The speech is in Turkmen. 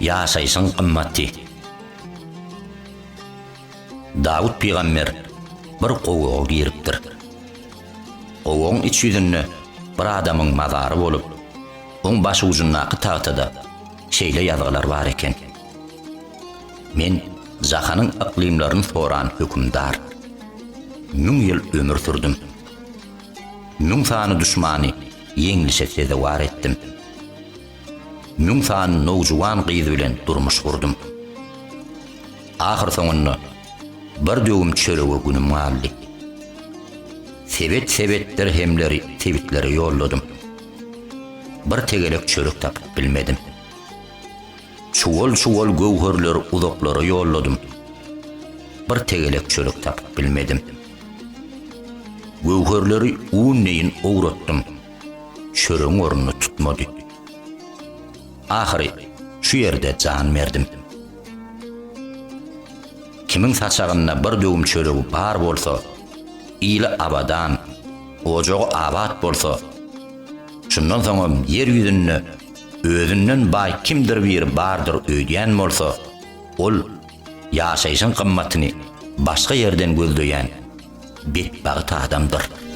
yaşaysın qymmaty. Davud peygamber bir qowoğa giripdir. Qowoğun iç yüzünde bir adamın mazarı bolup, on başı ucundaky taxtada şeýle ýazgylar bar eken. Men Zahanyň iklimlaryny soran hökümdar. 1000 ýyl ömür sürdüm. 1000 sany düşmany ýeňilişe seze war etdim. 1000 sany nowjuwan gyz bilen durmuş gurdum. Ahir soňunda bir döwüm çöregi günüm galdy. Sebet dirhemleri, tebitleri ýolladym. Bir tegelek çörek tapyp bilmedim. Çuwal gowherler, uzaklary ýolladym. Bir tegelek çörek tapyp bilmedim. Gowherleri uňneýin owratdym. Çöreň ornuny tutmady. Ahiri şu ýerde jan berdim. Kimin saçagyna bir döwüm çöregi bar bolsa, ýyly abadan, ojagy abad bolsa, şundan soňra ýer ýüzünde özünden baý kimdir bir bardyr öýdýän bolsa, ol ýaşaýyşyň qymmatyny başga ýerden gözleýän betbagyt adamdyr.